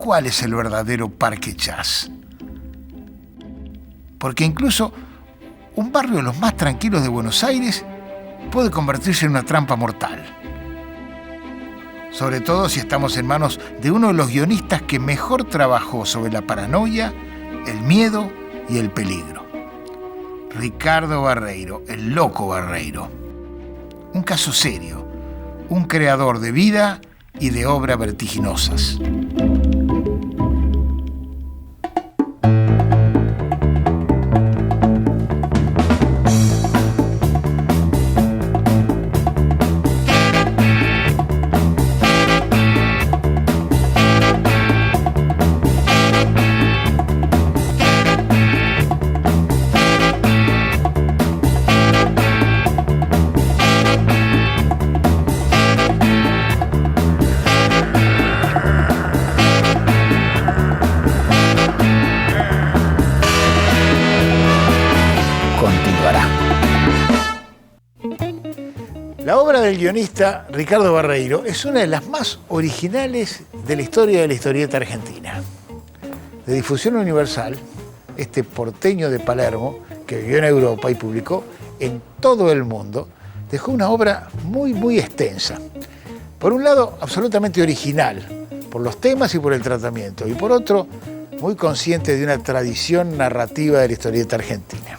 cuál es el verdadero Parque Chas. Porque incluso un barrio de los más tranquilos de Buenos Aires puede convertirse en una trampa mortal. Sobre todo si estamos en manos de uno de los guionistas que mejor trabajó sobre la paranoia, el miedo y el peligro. Ricardo Barreiro, el loco Barreiro. Un caso serio, un creador de vida y de obra vertiginosas. La obra del guionista Ricardo Barreiro es una de las más originales de la historia de la historieta argentina. De difusión universal, este porteño de Palermo, que vivió en Europa y publicó en todo el mundo, dejó una obra muy extensa. Por un lado, absolutamente original, por los temas y por el tratamiento, y por otro, muy consciente de una tradición narrativa de la historieta argentina.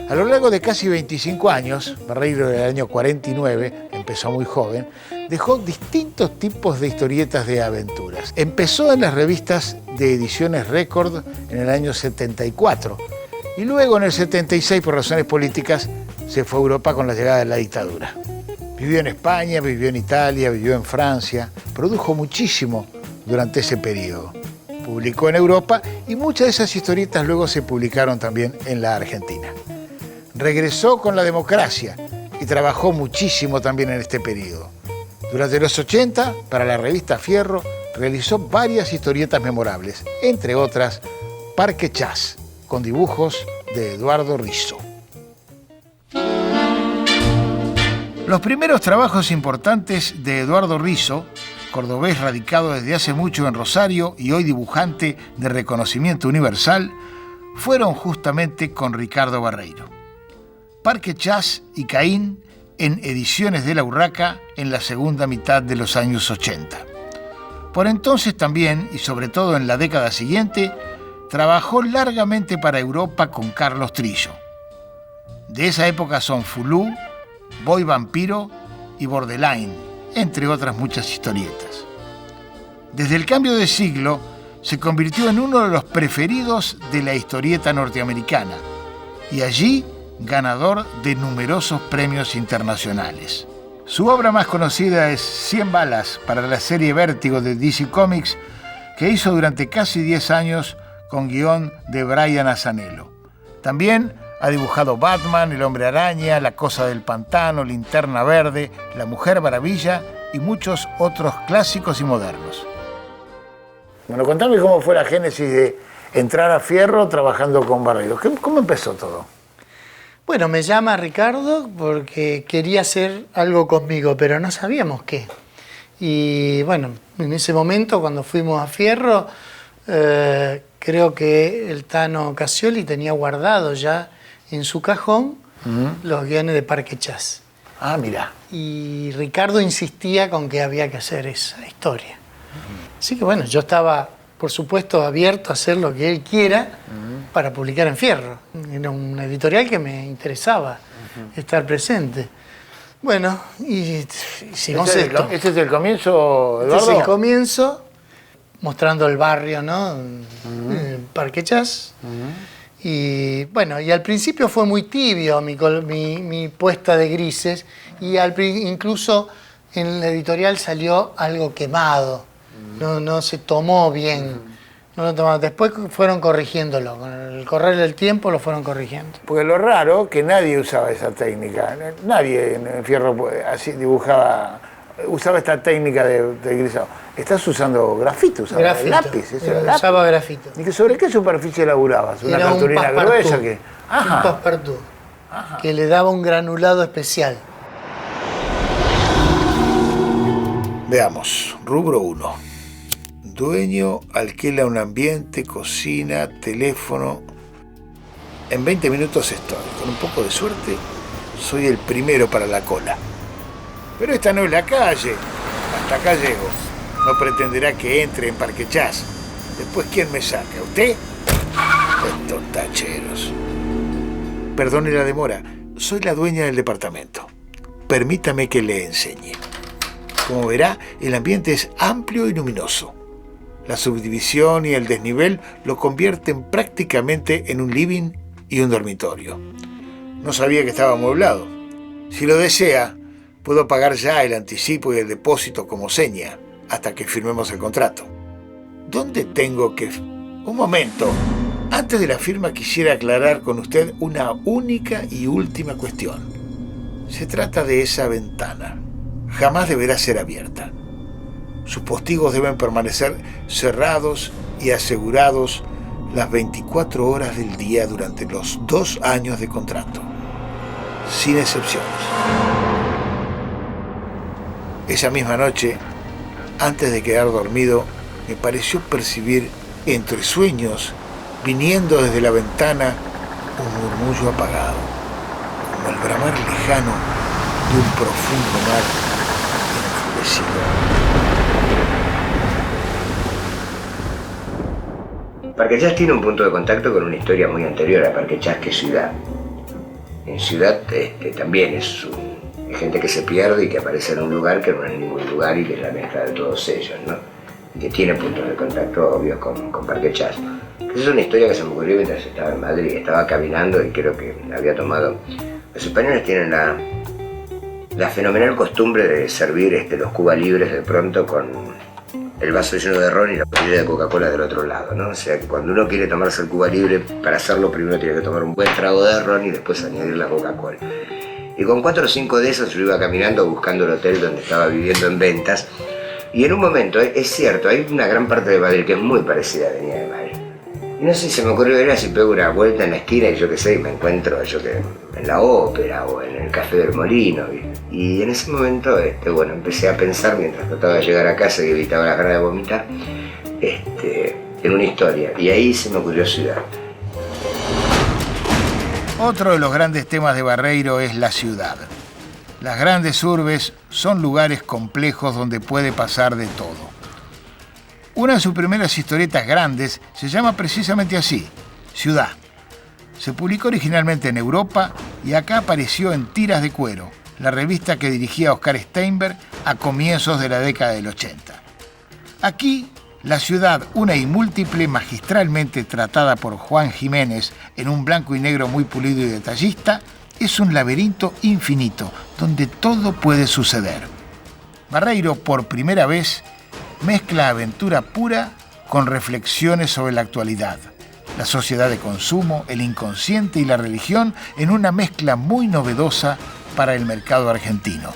A lo largo de casi 25 años, Barreiro del año 49, empezó muy joven, dejó distintos tipos de historietas de aventuras. Empezó en las revistas de Ediciones Récord en el año 74 y luego en el 76, por razones políticas, se fue a Europa con la llegada de la dictadura. Vivió en España, vivió en Italia, vivió en Francia, produjo muchísimo durante ese periodo. Publicó en Europa y muchas de esas historietas luego se publicaron también en la Argentina. Regresó con la democracia y trabajó muchísimo también en este periodo. Durante los 80, para la revista Fierro, realizó varias historietas memorables, entre otras Parque Chas, con dibujos de Eduardo Risso. Los primeros trabajos importantes de Eduardo Risso, cordobés radicado desde hace mucho en Rosario y hoy dibujante de reconocimiento universal, fueron justamente con Ricardo Barreiro. Parque Chas y Caín en Ediciones de la Urraca en la segunda mitad de los años 80. Por entonces también, y sobre todo en la década siguiente, trabajó largamente para Europa con Carlos Trillo. De esa época son Fulú, Boy Vampiro y Borderline, entre otras muchas historietas. Desde el cambio de siglo, se convirtió en uno de los preferidos de la historieta norteamericana, y allí ganador de numerosos premios internacionales. Su obra más conocida es 100 balas para la serie Vértigo de DC Comics, que hizo durante casi 10 años con guión de Brian Azzanello. También ha dibujado Batman, El Hombre Araña, La Cosa del Pantano, Linterna Verde, La Mujer Maravilla y muchos otros clásicos y modernos. Bueno, contame cómo fue la génesis de entrar a Fierro trabajando con Barreiro. ¿Cómo empezó todo? Bueno, me llama Ricardo porque quería hacer algo conmigo, pero no sabíamos qué. Y bueno, en ese momento, cuando fuimos a Fierro, creo que el Tano Casioli tenía guardado ya en su cajón los guiones de Parque Chas. Ah, mira. Y Ricardo insistía con que había que hacer esa historia. Así que bueno, yo estaba, por supuesto, abierto a hacer lo que él quiera para publicar en Fierro. Era una editorial que me interesaba estar presente. Bueno, y hicimos esto. ¿Este es el comienzo, Eduardo? Este es el comienzo, mostrando el barrio, ¿no? Parque Chas. Y bueno, y al principio fue muy tibio mi puesta de grises, y incluso en la editorial salió algo quemado. No se tomó bien. No lo tomaron. Después fueron corrigiéndolo. Con el correr del tiempo lo fueron corrigiendo. Porque lo raro que nadie usaba esa técnica. Nadie en Fierro así usaba esta técnica de grisado. Estás usando grafito, usaba grafito. Lápiz. Usaba grafito. ¿Y sobre qué superficie laburabas? ¿Una Era cartulina gruesa? Que... Un passepartout. Que le daba un granulado especial. Veamos. Rubro 1. Dueño alquila un ambiente, cocina, teléfono. En 20 minutos estoy. Con un poco de suerte, soy el primero para la cola. Pero esta no es la calle. Hasta acá llego. No pretenderá que entre en Parque Chas. Después, ¿quién me saca? ¿Usted? Estos tacheros. Perdone la demora. Soy la dueña del departamento. Permítame que le enseñe. Como verá, el ambiente es amplio y luminoso. La subdivisión y el desnivel lo convierten prácticamente en un living y un dormitorio. No sabía que estaba amueblado. Si lo desea, puedo pagar ya el anticipo y el depósito como seña, hasta que firmemos el contrato. ¿Dónde tengo que...? Un momento. Antes de la firma quisiera aclarar con usted una única y última cuestión. Se trata de esa ventana. Jamás deberá ser abierta. Sus postigos deben permanecer cerrados y asegurados las 24 horas del día durante los 2 años de contrato, sin excepciones. Esa misma noche, antes de quedar dormido, me pareció percibir entre sueños, viniendo desde la ventana, un murmullo apagado, como el bramar lejano de un profundo mar enfurecido. Parque Chas tiene un punto de contacto con una historia muy anterior a Parque Chas, que es Ciudad. En Ciudad también es gente que se pierde y que aparece en un lugar que no es ningún lugar y que es la mezcla de todos ellos, ¿no? Y que tiene puntos de contacto obvios con Parque Chas. Esa es una historia que se me ocurrió mientras estaba en Madrid. Estaba caminando y creo que había tomado... Los españoles tienen la fenomenal costumbre de servir los Cuba Libres de pronto con el vaso lleno de ron y la botella de Coca-Cola del otro lado, ¿no? O sea que cuando uno quiere tomarse el Cuba Libre, para hacerlo primero tiene que tomar un buen trago de ron y después añadir la Coca-Cola. Y con 4 o 5 de esos yo iba caminando buscando el hotel donde estaba viviendo en Ventas. Y en un momento, es cierto, hay una gran parte de Madrid que es muy parecida a Avenida de Madrid. Y no sé, se me ocurrió ir así, pego una vuelta en la esquina y yo qué sé, me encuentro en la ópera o en el Café del Molino. Y en ese momento, empecé a pensar mientras trataba de llegar a casa y evitaba la ganas de vomitar, en una historia. Y ahí se me ocurrió Ciudad. Otro de los grandes temas de Barreiro es la ciudad. Las grandes urbes son lugares complejos donde puede pasar de todo. Una de sus primeras historietas grandes se llama precisamente así, Ciudad. Se publicó originalmente en Europa y acá apareció en Tiras de Cuero, la revista que dirigía Oscar Steinberg a comienzos de la década del 80. Aquí, la ciudad, una y múltiple, magistralmente tratada por Juan Jiménez en un blanco y negro muy pulido y detallista, es un laberinto infinito donde todo puede suceder. Barreiro, por primera vez, mezcla aventura pura con reflexiones sobre la actualidad, la sociedad de consumo, el inconsciente y la religión en una mezcla muy novedosa para el mercado argentino.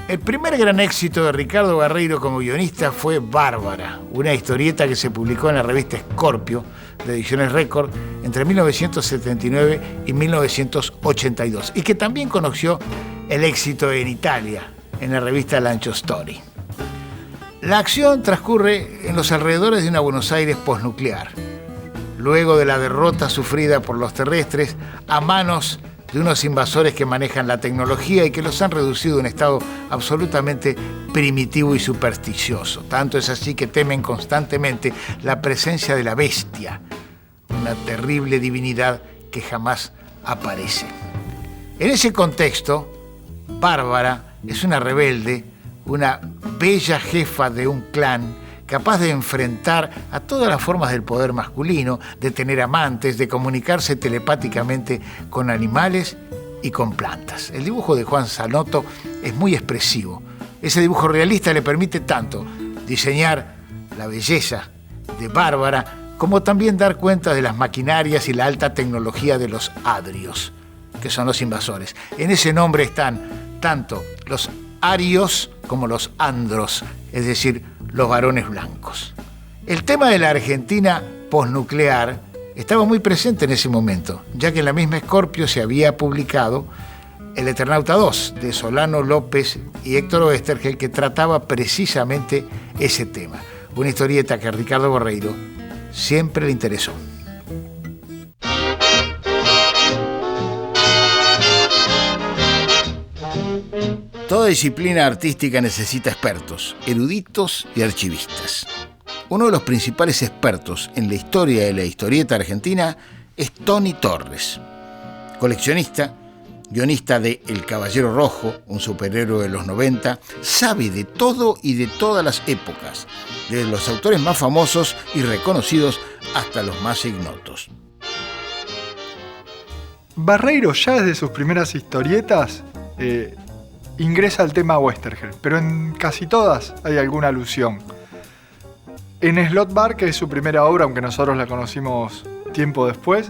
El primer gran éxito de Ricardo Barreiro como guionista fue Bárbara, una historieta que se publicó en la revista Scorpio de Ediciones Record entre 1979 y 1982 y que también conoció el éxito en Italia, en la revista Lancho Story. La acción transcurre en los alrededores de una Buenos Aires posnuclear, luego de la derrota sufrida por los terrestres a manos de unos invasores que manejan la tecnología y que los han reducido a un estado absolutamente primitivo y supersticioso. Tanto es así que temen constantemente la presencia de la bestia, una terrible divinidad que jamás aparece. En ese contexto, Bárbara es una rebelde, una bella jefa de un clan capaz de enfrentar a todas las formas del poder masculino, de tener amantes, de comunicarse telepáticamente con animales y con plantas. El dibujo de Juan Zanotto es muy expresivo. Ese dibujo realista le permite tanto diseñar la belleza de Bárbara como también dar cuenta de las maquinarias y la alta tecnología de los adrios, que son los invasores. En ese nombre están tanto los arios como los andros, es decir, los varones blancos. El tema de la Argentina posnuclear estaba muy presente en ese momento, ya que en la misma Scorpio se había publicado El Eternauta 2, de Solano López y Héctor Oesterhel, que trataba precisamente ese tema. Una historieta que a Ricardo Barreiro siempre le interesó. Toda disciplina artística necesita expertos, eruditos y archivistas. Uno de los principales expertos en la historia de la historieta argentina es Tony Torres, coleccionista, guionista de El Caballero Rojo, un superhéroe de los 90, sabe de todo y de todas las épocas, desde los autores más famosos y reconocidos hasta los más ignotos. Barreiro ya desde sus primeras historietas ingresa al tema Oesterhel, pero en casi todas hay alguna alusión. En Slot Bar, que es su primera obra, aunque nosotros la conocimos tiempo después,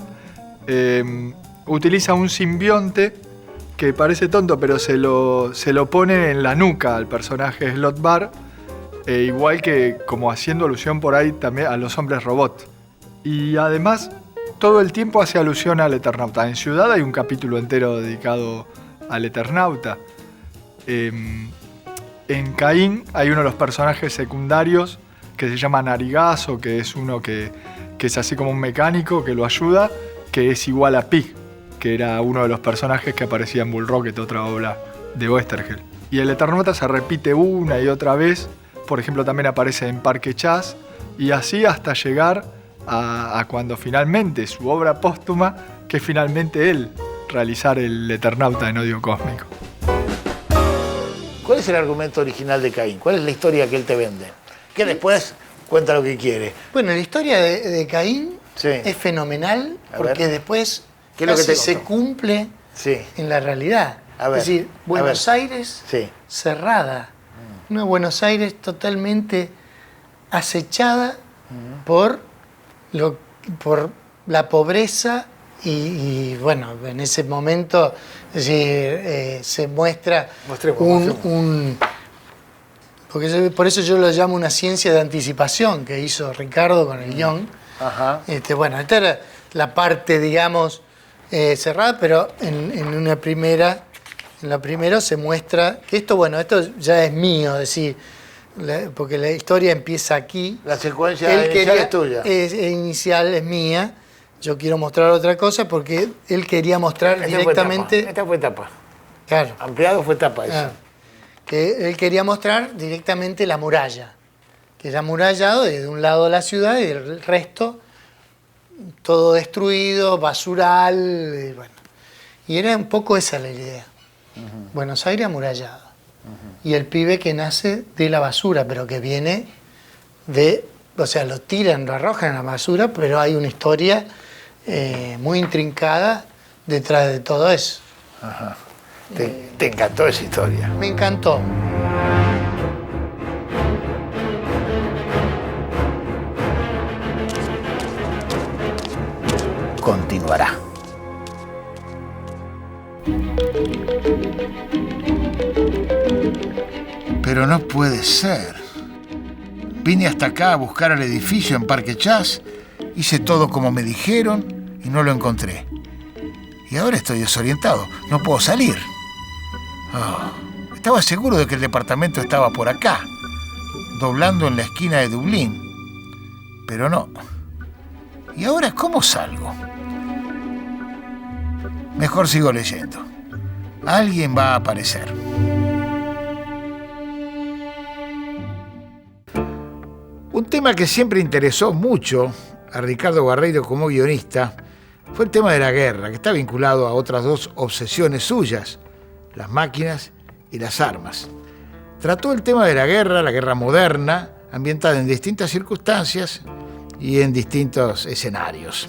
utiliza un simbionte que parece tonto, pero se lo pone en la nuca al personaje Slot Bar, igual que como haciendo alusión por ahí también a los hombres robot. Y además, todo el tiempo hace alusión al Eternauta. En Ciudad hay un capítulo entero dedicado al Eternauta. En Caín hay uno de los personajes secundarios que se llama Narigazo, que es uno que es así como un mecánico que lo ayuda, que es igual a Pig, que era uno de los personajes que aparecía en Bull Rocket, otra obra de Oesterhel. Y el Eternauta se repite una y otra vez, por ejemplo también aparece en Parque Chas, y así hasta llegar a cuando finalmente su obra póstuma, que es finalmente él realizar el Eternauta en Odio Cósmico. ¿Cuál es el argumento original de Caín? ¿Cuál es la historia que él te vende? Que después cuenta lo que quiere. Bueno, la historia de Caín Sí. es fenomenal porque después ¿Qué es lo que casi te se contó? cumple Sí. en la realidad. A ver, es decir, Buenos Aires Sí. cerrada. Una Buenos Aires totalmente acechada por la pobreza y bueno, en ese momento es decir, se muestra por eso yo lo llamo una ciencia de anticipación que hizo Ricardo con el guión. Ajá. Bueno, esta era la parte, digamos, cerrada, pero en la primera se muestra que esto ya es mío, es decir, porque la historia empieza aquí. La secuencia inicial es tuya. Inicial es mía. Yo quiero mostrar otra cosa porque él quería mostrar directamente. Esta fue etapa. Claro. Ampliado fue etapa eso. Claro. Que él quería mostrar directamente la muralla, que era amurallado desde un lado de la ciudad y el resto todo destruido, basural, bueno. Y era un poco esa la idea. Buenos Aires amurallado. Y el pibe que nace de la basura, pero que viene o sea, lo tiran, lo arrojan a la basura, pero hay una historia muy intrincada detrás de todo eso. Ajá. Te encantó esa historia. Me encantó. Continuará. Pero no puede ser. Vine hasta acá a buscar el edificio en Parque Chas, hice todo como me dijeron y no lo encontré. Y ahora estoy desorientado, no puedo salir. Estaba seguro de que el departamento estaba por acá, doblando en la esquina de Dublín. Pero no. ¿Y ahora cómo salgo? Mejor sigo leyendo. Alguien va a aparecer. Un tema que siempre interesó mucho a Ricardo Barreiro como guionista fue el tema de la guerra, que está vinculado a otras dos obsesiones suyas, las máquinas y las armas. Trató el tema de la guerra moderna, ambientada en distintas circunstancias y en distintos escenarios.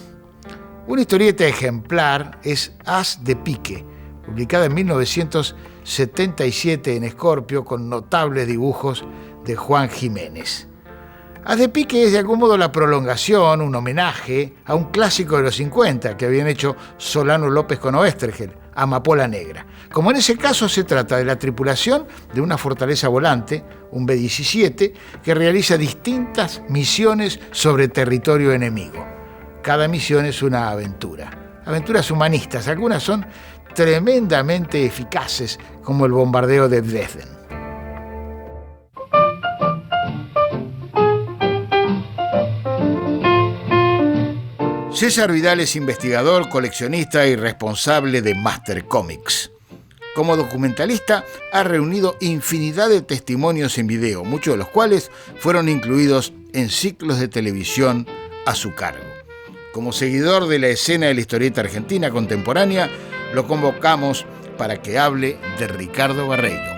Una historieta ejemplar es As de Pique, publicada en 1977 en Scorpio con notables dibujos de Juan Jiménez. As de Pique es de algún modo la prolongación, un homenaje a un clásico de los 50 que habían hecho Solano López con Oesterhel, Amapola Negra. Como en ese caso se trata de la tripulación de una fortaleza volante, un B-17, que realiza distintas misiones sobre territorio enemigo. Cada misión es una aventura. Aventuras humanistas, algunas son tremendamente eficaces como el bombardeo de Dresden. César Vidal es investigador, coleccionista y responsable de Master Comics. Como documentalista ha reunido infinidad de testimonios en video, muchos de los cuales fueron incluidos en ciclos de televisión a su cargo. Como seguidor de la escena de la historieta argentina contemporánea, lo convocamos para que hable de Ricardo Barreiro.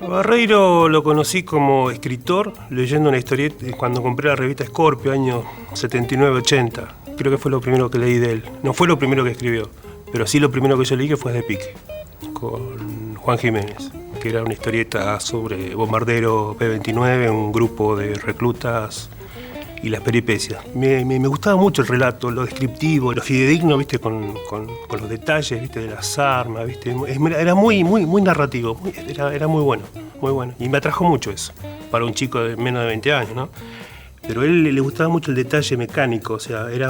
Barreiro lo conocí como escritor, leyendo una historieta cuando compré la revista Scorpio, año 79-80. Creo que fue lo primero que leí de él. No fue lo primero que escribió, pero sí lo primero que yo leí que fue de Pique, con Juan Jiménez, que era una historieta sobre bombardero P-29, un grupo de reclutas y las peripecias. Me gustaba mucho el relato, lo descriptivo, lo fidedigno, ¿viste? Con los detalles, ¿viste? De las armas, ¿viste? Era muy narrativo, era muy bueno, muy bueno. Y me atrajo mucho eso, para un chico de menos de 20 años, ¿no? Pero a él le gustaba mucho el detalle mecánico, o sea, era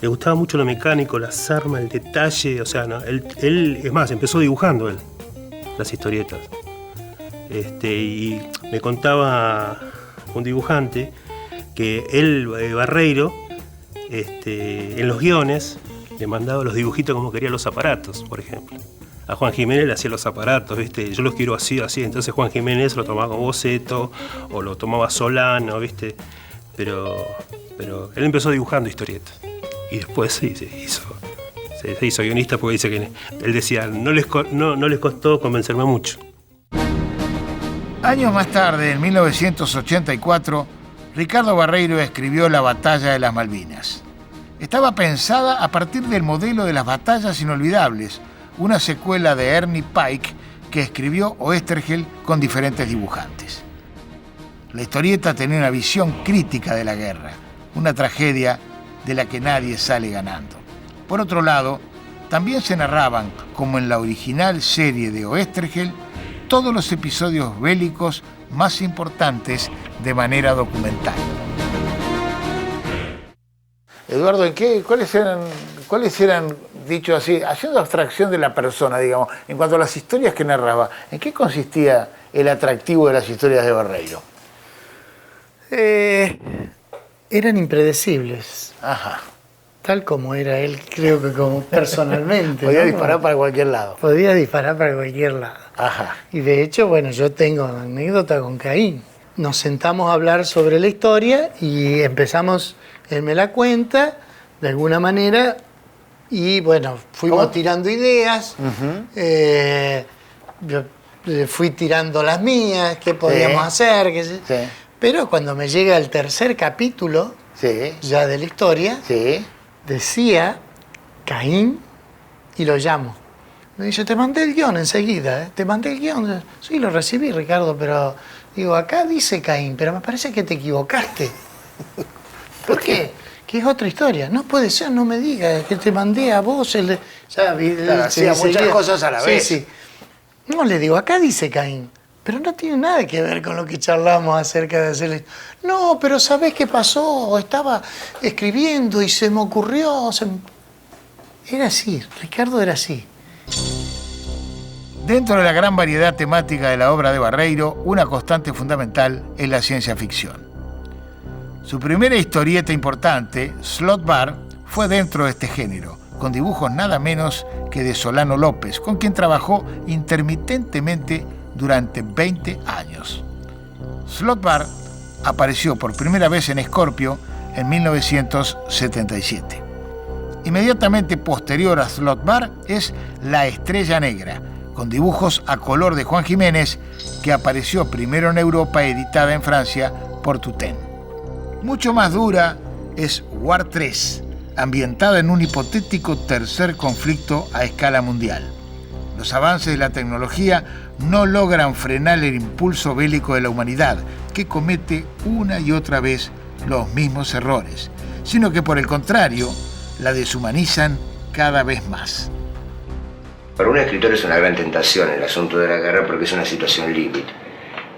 le gustaba mucho lo mecánico, las armas, el detalle, o sea, ¿no? Él, es más, empezó dibujando él, las historietas. Y me contaba un dibujante que él, Barreiro, en los guiones le mandaba los dibujitos como quería los aparatos, por ejemplo. A Juan Jiménez le hacía los aparatos, ¿viste? Yo los quiero así, así. Entonces Juan Jiménez lo tomaba con boceto o lo tomaba Solano, ¿viste? Pero él empezó dibujando historietas. Y después sí, se hizo guionista porque dice que él decía, no les costó convencerme mucho. Años más tarde, en 1984, Ricardo Barreiro escribió La Batalla de las Malvinas. Estaba pensada a partir del modelo de las batallas inolvidables, una secuela de Ernie Pike que escribió Oesterheld con diferentes dibujantes. La historieta tenía una visión crítica de la guerra, una tragedia de la que nadie sale ganando. Por otro lado, también se narraban, como en la original serie de Oesterheld, todos los episodios bélicos más importantes de manera documental. Eduardo, ¿cuáles eran, dicho así, haciendo abstracción de la persona, digamos, en cuanto a las historias que narraba, en qué consistía el atractivo de las historias de Barreiro? Eran impredecibles. Ajá. Tal como era él, creo que como personalmente. Podía ¿no? disparar para cualquier lado. Podía disparar para cualquier lado. Ajá. Y de hecho, bueno, yo tengo anécdota con Caín. Nos sentamos a hablar sobre la historia y empezamos, él me la cuenta, de alguna manera, y bueno, fuimos tirando ideas. Yo le fui tirando las mías, qué podíamos hacer, qué sé. Sí. Pero cuando me llega el tercer capítulo, ya de la historia, decía Caín y lo llamo. Me dice, te mandé el guión enseguida, ¿eh? Te mandé el guión. Sí, lo recibí, Ricardo, pero digo, acá dice Caín, pero me parece que te equivocaste. ¿Por qué? Que es otra historia. No puede ser, no me digas, que te mandé a vos el... Hacía muchas cosas a la vez. Sí. No, le digo, acá dice Caín. Pero no tiene nada que ver con lo que charlamos acerca de hacerle... No, pero ¿sabés qué pasó? Estaba escribiendo y se me ocurrió... Era así, Ricardo era así. Dentro de la gran variedad temática de la obra de Barreiro, una constante fundamental es la ciencia ficción. Su primera historieta importante, Slot Bar, fue dentro de este género, con dibujos nada menos que de Solano López, con quien trabajó intermitentemente durante 20 años. Slot Bar apareció por primera vez en Scorpio en 1977. Inmediatamente posterior a Slot Bar es La Estrella Negra, con dibujos a color de Juan Jiménez, que apareció primero en Europa, editada en Francia por Tutén. Mucho más dura es War 3, ambientada en un hipotético tercer conflicto a escala mundial. Los avances de la tecnología no logran frenar el impulso bélico de la humanidad, que comete una y otra vez los mismos errores, sino que por el contrario, la deshumanizan cada vez más. Para un escritor es una gran tentación el asunto de la guerra porque es una situación límite,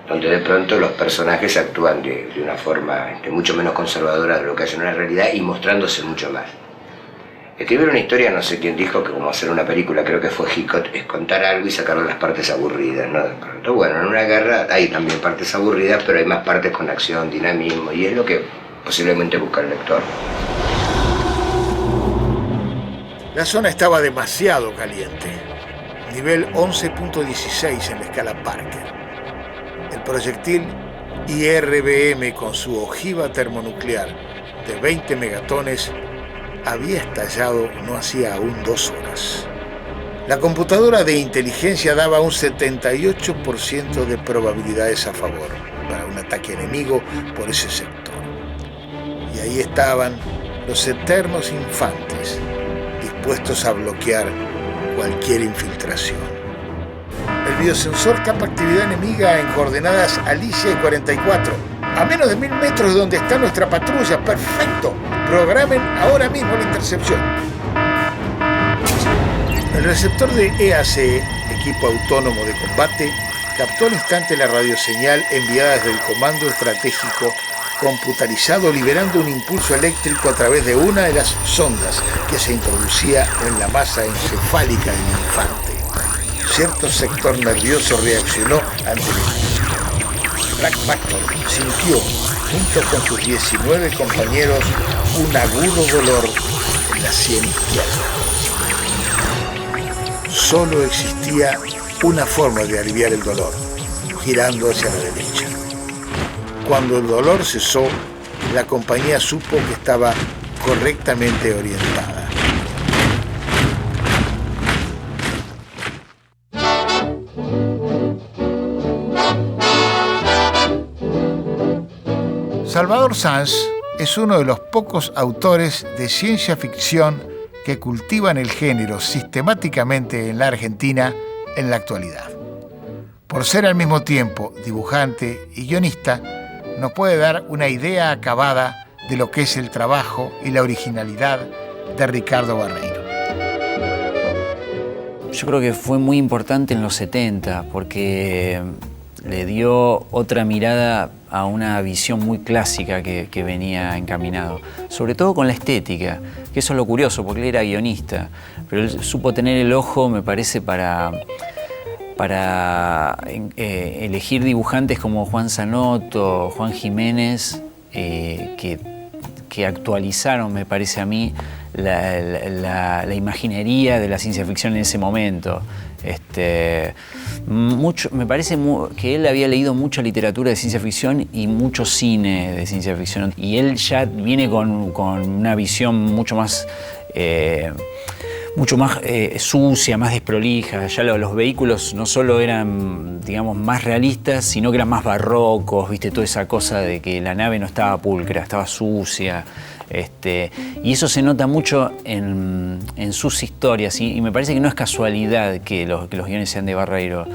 donde de pronto los personajes actúan de una forma mucho menos conservadora de lo que hacen en la realidad y mostrándose mucho más. Escribir una historia, no sé quién dijo que como hacer una película, creo que fue Hitchcock, es contar algo y sacarle las partes aburridas, ¿no? De pronto, bueno, en una guerra hay también partes aburridas, pero hay más partes con acción, dinamismo, y es lo que posiblemente busca el lector. La zona estaba demasiado caliente, nivel 11.16 en la escala Parker. El proyectil IRBM con su ojiva termonuclear de 20 megatones había estallado no hacía aún 2 horas. La computadora de inteligencia daba un 78% de probabilidades a favor para un ataque enemigo por ese sector. Y ahí estaban los eternos infantes, dispuestos a bloquear cualquier infiltración. El biosensor capa actividad enemiga en coordenadas Alicia y 44, a menos de 1000 metros de donde está nuestra patrulla. ¡Perfecto! Programen ahora mismo la intercepción. El receptor de EAC, equipo autónomo de combate, captó al instante la radioseñal enviada desde el comando estratégico computarizado, liberando un impulso eléctrico a través de una de las sondas que se introducía en la masa encefálica del infante. Cierto sector nervioso reaccionó ante el Black Factor. Sintió, junto con sus 19 compañeros, un agudo dolor en la sien izquierda. Solo existía una forma de aliviar el dolor, girando hacia la derecha. Cuando el dolor cesó, la compañía supo que estaba correctamente orientada. Salvador Sanz es uno de los pocos autores de ciencia ficción que cultivan el género sistemáticamente en la Argentina en la actualidad. Por ser al mismo tiempo dibujante y guionista, nos puede dar una idea acabada de lo que es el trabajo y la originalidad de Ricardo Barreiro. Yo creo que fue muy importante en los 70 porque le dio otra mirada a una visión muy clásica que venía encaminado, sobre todo con la estética, que eso es lo curioso, porque él era guionista, pero él supo tener el ojo, me parece, para elegir dibujantes como Juan Zanotto, Juan Jiménez, que actualizaron, me parece a mí, la imaginería de la ciencia ficción en ese momento. Me parece que él había leído mucha literatura de ciencia ficción y mucho cine de ciencia ficción. Y él ya viene con una visión mucho más sucia, más desprolija. Ya los vehículos no solo eran, digamos, más realistas, sino que eran más barrocos, ¿viste? Toda esa cosa de que la nave no estaba pulcra, estaba sucia. Y eso se nota mucho en sus historias, y me parece que no es casualidad que los guiones sean de Barreiro,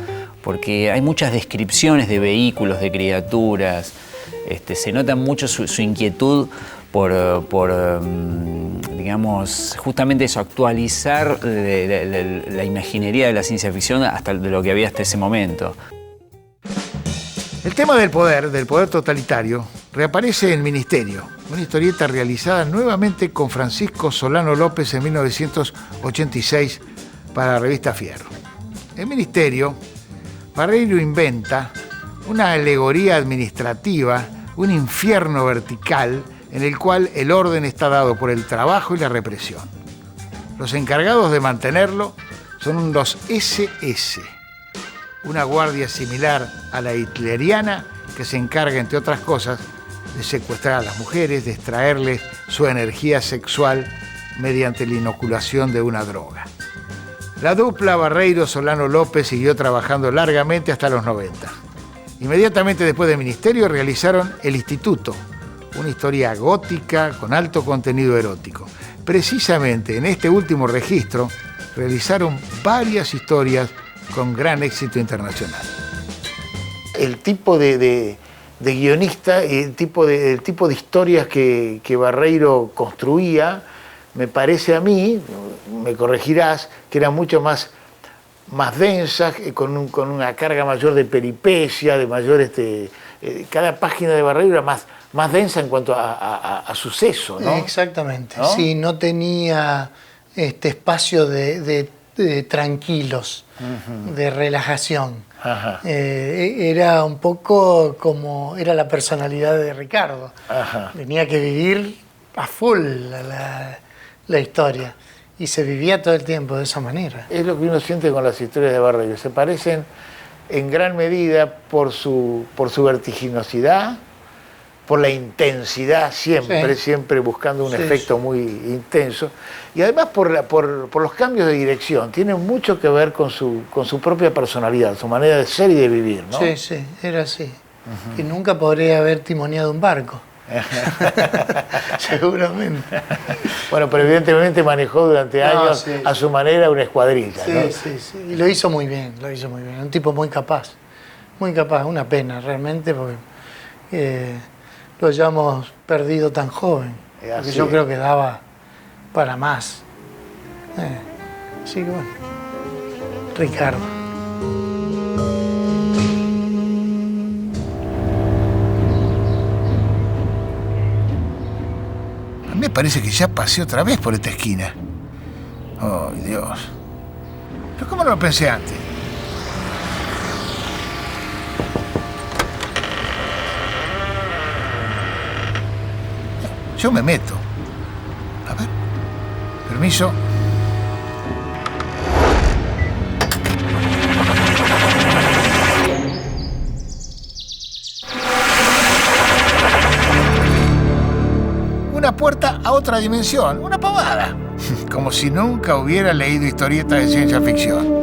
porque hay muchas descripciones de vehículos, de criaturas. Se nota mucho su inquietud por digamos, justamente eso, actualizar la imaginería de la ciencia ficción hasta de lo que había hasta ese momento. El tema del poder totalitario, reaparece en Ministerio, una historieta realizada nuevamente con Francisco Solano López en 1986 para la revista Fierro. En Ministerio, Barreiro inventa una alegoría administrativa, un infierno vertical en el cual el orden está dado por el trabajo y la represión. Los encargados de mantenerlo son los SS, una guardia similar a la hitleriana que se encarga, entre otras cosas, de secuestrar a las mujeres, de extraerles su energía sexual mediante la inoculación de una droga. La dupla Barreiro-Solano López siguió trabajando largamente hasta los 90. Inmediatamente después de Ministerio realizaron El Instituto, una historia gótica con alto contenido erótico. Precisamente en este último registro realizaron varias historias con gran éxito internacional. El tipo de guionista, el tipo de historias que Barreiro construía, me parece a mí, me corregirás, que eran mucho más densas, con una carga mayor de peripecia, de mayor... cada página de Barreiro era más densa en cuanto a suceso, ¿no? Exactamente, ¿no? Sí, no tenía espacios de tranquilos, de relajación. Ajá. Era un poco como era la personalidad de Ricardo. Ajá. Tenía que vivir a full la historia. Y se vivía todo el tiempo de esa manera. Es lo que uno siente con las historias de Barreiro. Se parecen en gran medida por su vertiginosidad, por la intensidad siempre, Sí. siempre buscando un Sí, efecto muy intenso. Y además por los cambios de dirección. Tienen mucho que ver con su propia personalidad, su manera de ser y de vivir, ¿no? Sí, sí, era así. Y nunca podría haber timoneado un barco. Seguramente. Bueno, pero evidentemente manejó durante años sí, a sí. su manera una escuadrilla, Sí, ¿no? sí, sí. Y lo hizo muy bien, lo hizo muy bien. Un tipo muy capaz. Muy capaz. Una pena realmente porque lo hayamos perdido tan joven. Porque Así yo es. creo que daba para más. Así que bueno. Ricardo. A mí me parece que ya pasé otra vez por esta esquina. ¡Ay, Dios! ¿Pero cómo no lo pensé antes? Yo me meto. A ver. Permiso. Una puerta a otra dimensión, una pavada. Como si nunca hubiera leído historietas de ciencia ficción.